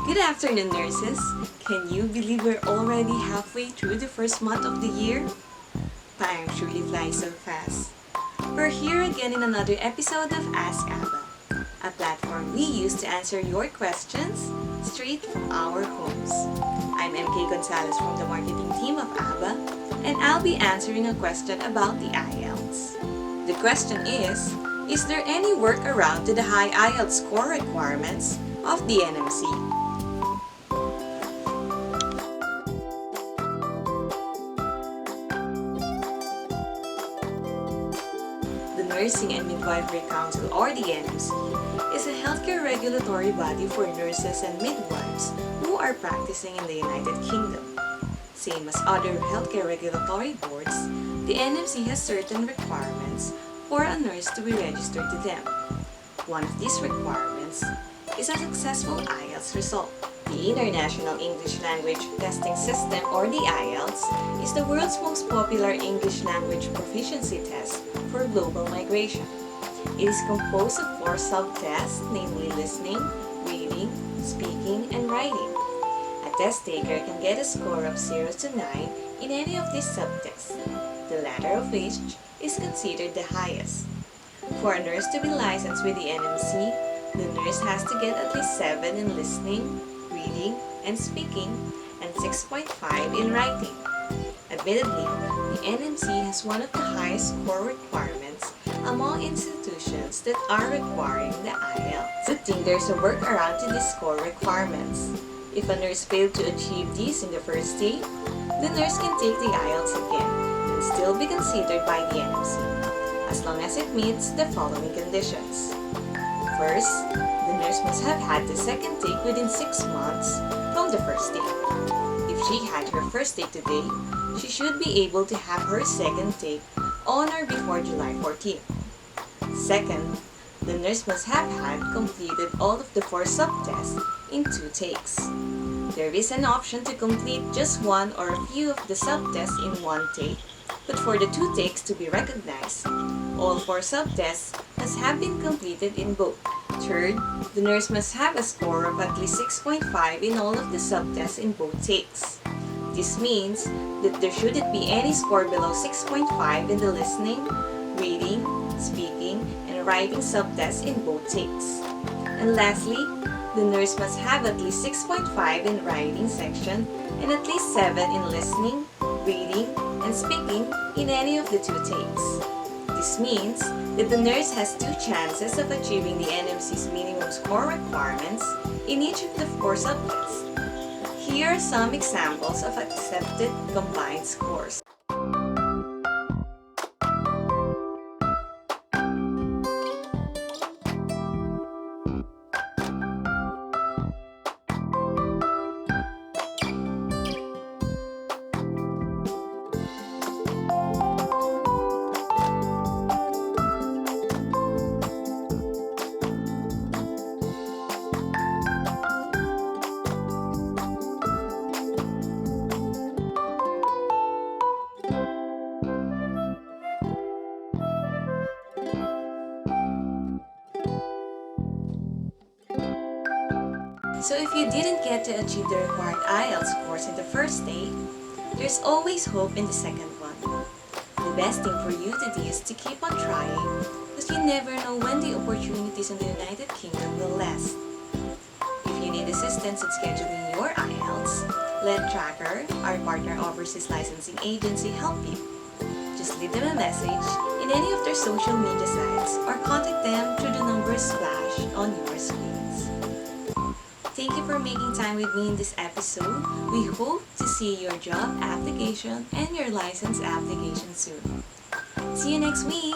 Good afternoon, nurses. Can you believe we're already halfway through the first month of the year? Time surely flies so fast. We're here again in another episode of Ask Abba, a platform we use to answer your questions straight from our homes. I'm MK Gonzales from the marketing team of Abba, and I'll be answering a question about the IELTS. The question is there any workaround to the high IELTS score requirements of the NMC? The Nursing and Midwifery Council, or the NMC, is a healthcare regulatory body for nurses and midwives who are practicing in the United Kingdom. Same as other healthcare regulatory boards, the NMC has certain requirements for a nurse to be registered to them. One of these requirements is a successful IELTS result. The International English Language Testing System, or the IELTS, is the world's most popular English language proficiency test for global migration. It is composed of 4 sub-tests, namely listening, reading, speaking, and writing. A test taker can get a score of 0 to 9 in any of these sub-tests, the latter of which is considered the highest. For a nurse to be licensed with the NMC, the nurse has to get at least 7 in listening, reading, and speaking, and 6.5 in writing. Admittedly, the NMC has one of the highest score requirements among institutions that are requiring the IELTS. Good thing there's a workaround to these score requirements. If a nurse failed to achieve these in the first day, the nurse can take the IELTS again and still be considered by the NMC, as long as it meets the following conditions. First, the nurse must have had the second take within 6 months from the first take. If she had her first take today, she should be able to have her second take on or before July 14th. Second, the nurse must have had completed all of the 4 sub-tests in 2 takes. There is an option to complete just one or a few of the sub-tests in 1 take, but for the 2 takes to be recognized, all 4 sub-tests must have been completed in both. Third, the nurse must have a score of at least 6.5 in all of the sub-tests in both takes. This means that there shouldn't be any score below 6.5 in the listening, reading, speaking, and writing sub-tests in both takes. And lastly, the nurse must have at least 6.5 in writing section and at least 7 in listening, reading, and speaking in any of the 2 takes. This means that the nurse has 2 chances of achieving the NMC's minimum score requirements in each of the 4 subtests. Here are some examples of accepted combined scores. So if you didn't get to achieve the required IELTS scores in the first day, there's always hope in the second one. The best thing for you to do is to keep on trying, because you never know when the opportunities in the United Kingdom will last. If you need assistance in scheduling your IELTS, let Tracker, our partner overseas licensing agency, help you. Just leave them a message in any of their social media sites or contact them through the numbers flashed on your screens. Thank you for making time with me in this episode. We hope to see your job application and your license application soon. See you next week!